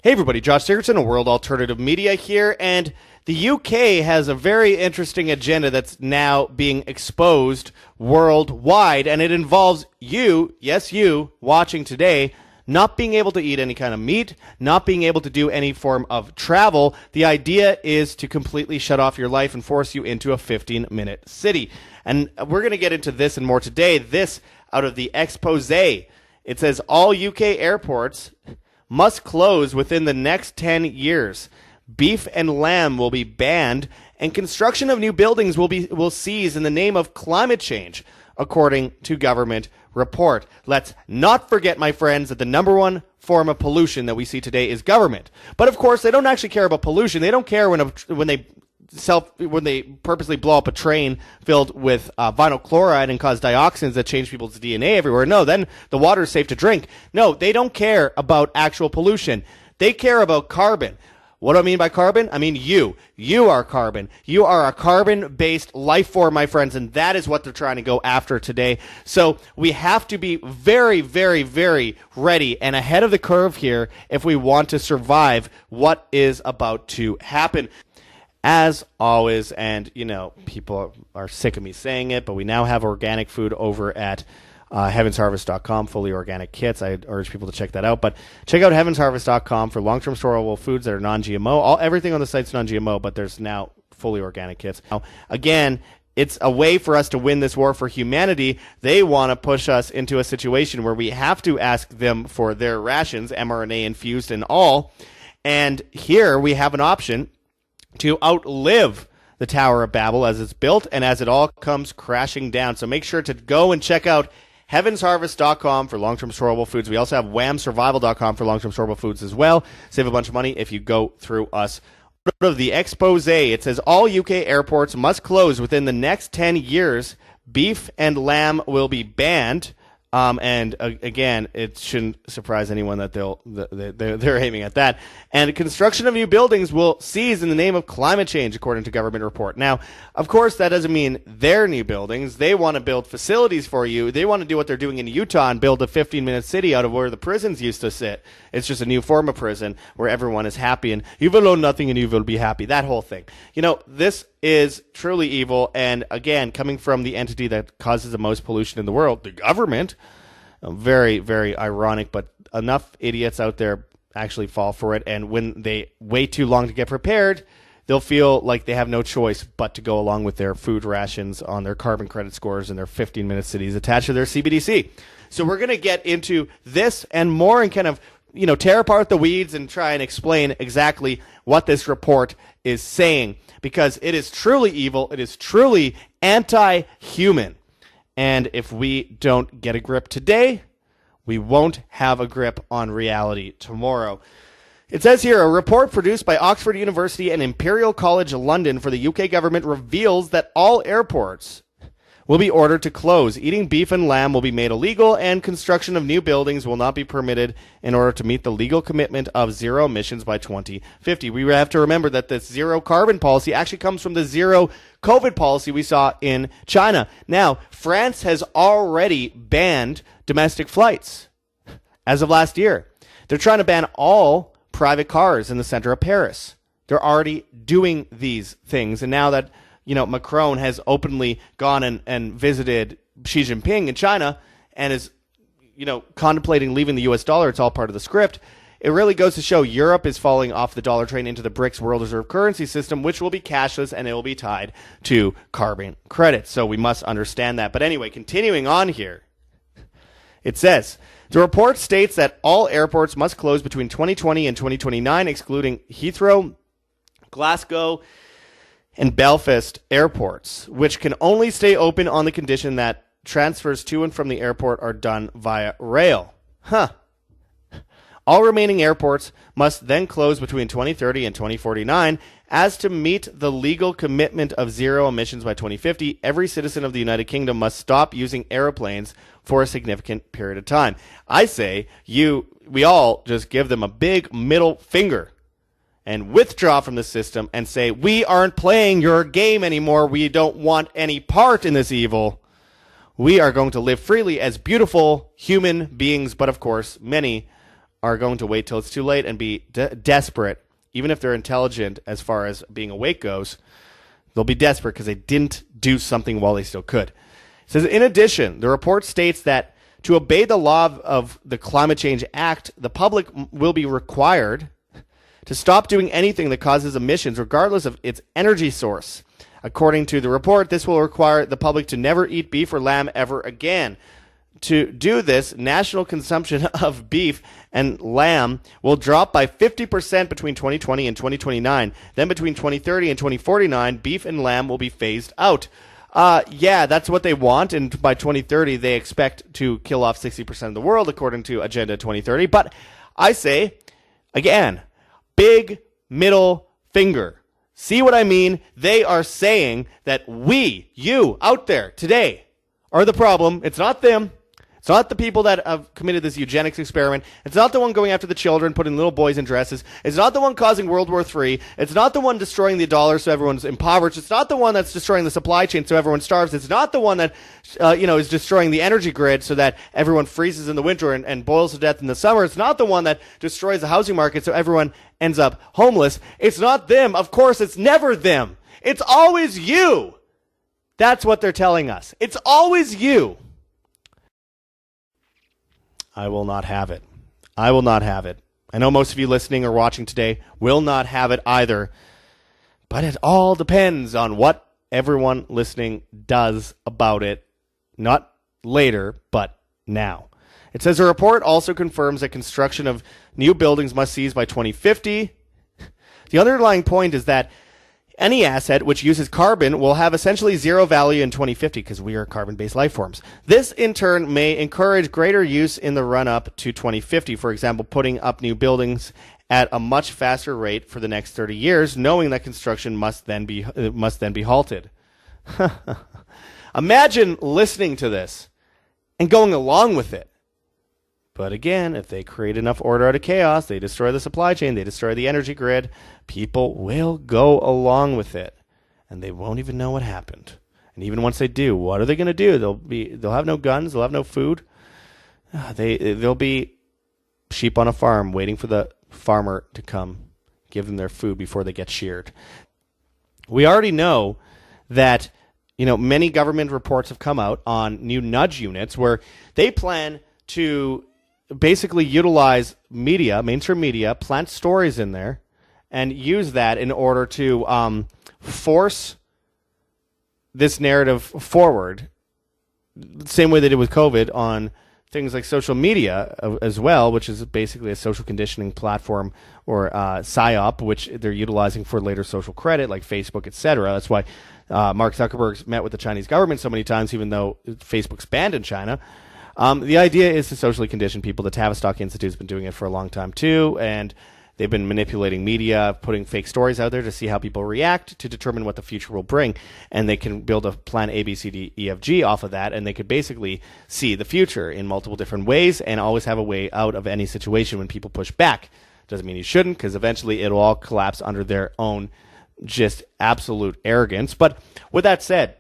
Hey everybody, Josh Sigurdsson of World Alternative Media here, and the UK has a very interesting agenda that's now being exposed worldwide, and it involves you, yes you, watching today, not being able to eat any kind of meat, not being able to do any form of travel. The idea is to completely shut off your life and force you into a 15-minute city. And we're going to get into this and more today. This out of the expose. It says all UK airports must close within the next 10 years. Beef and lamb will be banned, and construction of new buildings will cease in the name of climate change, according to government report. Let's not forget, my friends, that the number one form of pollution that we see today is government. But of course, they don't actually care about pollution. They don't care when they purposely blow up a train filled with vinyl chloride and cause dioxins that change people's DNA everywhere. No, then the water is safe to drink. No, they don't care about actual pollution. They care about carbon. What do I mean by carbon? I mean you. You are carbon. You are a carbon-based life form, my friends, and that is what they're trying to go after today. So we have to be very, very, very ready and ahead of the curve here if we want to survive what is about to happen. As always, and people are sick of me saying it, but we now have organic food over at heavensharvest.com, fully organic kits. I urge people to check that out. But check out heavensharvest.com for long-term storable foods that are non-GMO. Everything on the site's non-GMO, but there's now fully organic kits. Now, again, it's a way for us to win this war for humanity. They want to push us into a situation where we have to ask them for their rations, mRNA infused and all. And here we have an option to outlive the Tower of Babel as it's built and as it all comes crashing down. So make sure to go and check out heavensharvest.com for long-term storable foods. We also have whamsurvival.com for long-term storable foods as well. Save a bunch of money if you go through us. Out of the expose, it says all UK airports must close within the next 10 years. Beef and lamb will be banned. Again, it shouldn't surprise anyone that they're aiming at that. And construction of new buildings will cease in the name of climate change, according to government report. Now, of course, that doesn't mean their new buildings. They want to build facilities for you. They want to do what they're doing in Utah and build a 15-minute city out of where the prisons used to sit. It's just a new form of prison where everyone is happy and you will own nothing and you will be happy. That whole thing. This is truly evil, and again, coming from the entity that causes the most pollution in the world, the government. Very, very ironic, but enough idiots out there actually fall for it, and when they wait too long to get prepared, they'll feel like they have no choice but to go along with their food rations on their carbon credit scores and their 15-minute cities attached to their CBDC. So we're going to get into this and more and kind of tear apart the weeds and try and explain exactly what this report is saying, because it is truly evil. It is truly anti-human. And if we don't get a grip today, we won't have a grip on reality tomorrow. It says here, a report produced by Oxford University and Imperial College London for the UK government reveals that all airports will be ordered to close. Eating beef and lamb will be made illegal, and construction of new buildings will not be permitted in order to meet the legal commitment of zero emissions by 2050. We have to remember that this zero carbon policy actually comes from the zero COVID policy we saw in China. Now, France has already banned domestic flights as of last year. They're trying to ban all private cars in the center of Paris. They're already doing these things, and now that Macron has openly gone and visited Xi Jinping in China and is, contemplating leaving the U.S. dollar. It's all part of the script. It really goes to show Europe is falling off the dollar train into the BRICS world reserve currency system, which will be cashless and it will be tied to carbon credits. So we must understand that. But anyway, continuing on here, it says, the report states that all airports must close between 2020 and 2029, excluding Heathrow, Glasgow, and Belfast airports, which can only stay open on the condition that transfers to and from the airport are done via rail. All remaining airports must then close between 2030 and 2049. As to meet the legal commitment of zero emissions by 2050, every citizen of the United Kingdom must stop using airplanes for a significant period of time. I say we all just give them a big middle finger and withdraw from the system and say, we aren't playing your game anymore. We don't want any part in this evil. We are going to live freely as beautiful human beings, but of course, many are going to wait till it's too late and be desperate, even if they're intelligent as far as being awake goes. They'll be desperate because they didn't do something while they still could. It says, in addition, the report states that to obey the law of the Climate Change Act, the public will be required to stop doing anything that causes emissions, regardless of its energy source. According to the report, this will require the public to never eat beef or lamb ever again. To do this, national consumption of beef and lamb will drop by 50% between 2020 and 2029. Then between 2030 and 2049, beef and lamb will be phased out. Yeah, that's what they want, and by 2030, they expect to kill off 60% of the world, according to Agenda 2030. But I say, again, big middle finger. See what I mean? They are saying that we, you, out there today, are the problem. It's not them. It's not the people that have committed this eugenics experiment. It's not the one going after the children, putting little boys in dresses. It's not the one causing World War III. It's not the one destroying the dollar so everyone's impoverished. It's not the one that's destroying the supply chain so everyone starves. It's not the one that is destroying the energy grid so that everyone freezes in the winter and boils to death in the summer. It's not the one that destroys the housing market so everyone ends up homeless. It's not them. Of course, it's never them. It's always you. That's what they're telling us. It's always you. I will not have it. I will not have it. I know most of you listening or watching today will not have it either. But it all depends on what everyone listening does about it. Not later, but now. It says the report also confirms that construction of new buildings must cease by 2050. The underlying point is that any asset which uses carbon will have essentially zero value in 2050 because we are carbon-based life forms. This, in turn, may encourage greater use in the run-up to 2050, for example, putting up new buildings at a much faster rate for the next 30 years, knowing that construction must then be halted. Imagine listening to this and going along with it. But again, if they create enough order out of chaos, they destroy the supply chain, they destroy the energy grid, people will go along with it. And they won't even know what happened. And even once they do, what are they going to do? They'll have no guns, they'll have no food. They'll be sheep on a farm waiting for the farmer to come give them their food before they get sheared. We already know that many government reports have come out on new nudge units where they plan to basically utilize media, mainstream media, plant stories in there, and use that in order to force this narrative forward, the same way they did with COVID on things like social media as well, which is basically a social conditioning platform or PSYOP, which they're utilizing for later social credit, like Facebook, etc. That's why Mark Zuckerberg's met with the Chinese government so many times, even though Facebook's banned in China. The idea is to socially condition people. The Tavistock Institute's been doing it for a long time too, and they've been manipulating media, putting fake stories out there to see how people react to determine what the future will bring. And they can build a plan A, B, C, D, E, F, G off of that, and they could basically see the future in multiple different ways and always have a way out of any situation when people push back. Doesn't mean you shouldn't, because eventually it'll all collapse under their own just absolute arrogance. But with that said,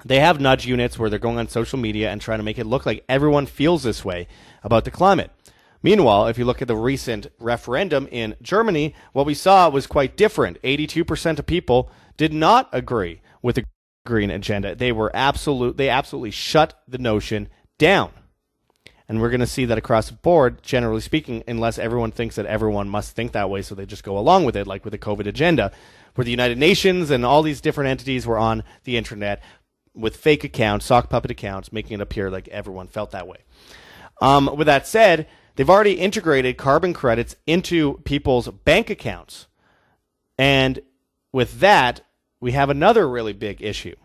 they have nudge units where they're going on social media and trying to make it look like everyone feels this way about the climate. Meanwhile, if you look at the recent referendum in Germany, what we saw was quite different. 82% of people did not agree with the green agenda. They absolutely shut the notion down. And we're going to see that across the board, generally speaking, unless everyone thinks that everyone must think that way, so they just go along with it, like with the COVID agenda, where the United Nations and all these different entities were on the internet with fake accounts, sock puppet accounts, making it appear like everyone felt that way. With that said, they've already integrated carbon credits into people's bank accounts. And with that, we have another really big issue.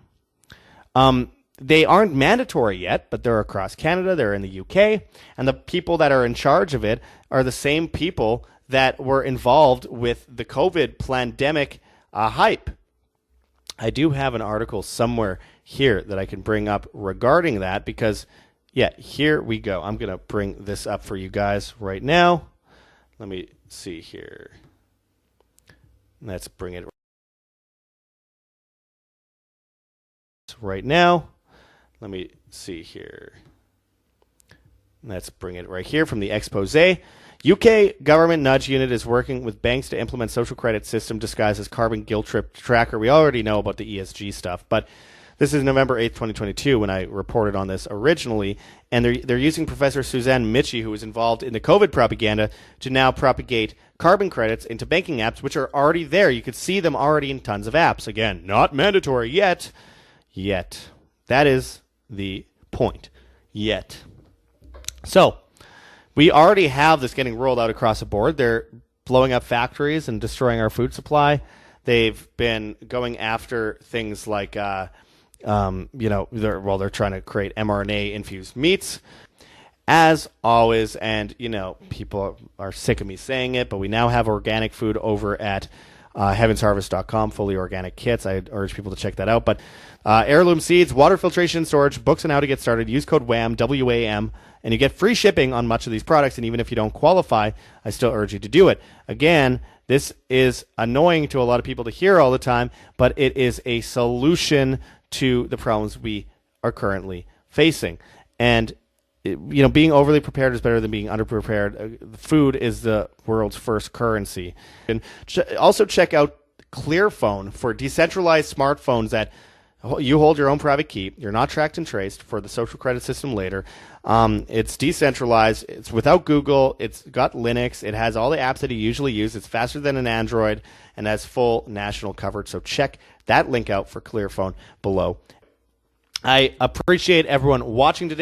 They aren't mandatory yet, but they're across Canada, they're in the UK, and the people that are in charge of it are the same people that were involved with the COVID pandemic hype. I do have an article somewhere here that I can bring up regarding that because, yeah, here we go. I'm going to bring this up for you guys right now. Let me see here. Let's bring it right now. Let me see here. Let's bring it right here from the expose. UK government nudge unit is working with banks to implement social credit system disguised as carbon guilt trip tracker. We already know about the ESG stuff, but this is November 8th, 2022, when I reported on this originally, and they're using Professor Suzanne Michie, who was involved in the COVID propaganda, to now propagate carbon credits into banking apps, which are already there. You could see them already in tons of apps. Again, not mandatory yet. Yet. That is the point. Yet. So, we already have this getting rolled out across the board. They're blowing up factories and destroying our food supply. They've been going after things like... they're trying to create mRNA-infused meats, as always. And, people are sick of me saying it, but we now have organic food over at heavensharvest.com, fully organic kits. I urge people to check that out. But heirloom seeds, water filtration storage, books on how to get started. Use code WHAM, W-A-M, and you get free shipping on much of these products. And even if you don't qualify, I still urge you to do it. Again, this is annoying to a lot of people to hear all the time, but it is a solution to the problems we are currently facing. And, being overly prepared is better than being underprepared. Food is the world's first currency. And also check out Clearphone for decentralized smartphones that you hold your own private key. You're not tracked and traced for the social credit system later. It's decentralized. It's without Google. It's got Linux. It has all the apps that you usually use. It's faster than an Android and has full national coverage. So check that link out for Clearphone below. I appreciate everyone watching today.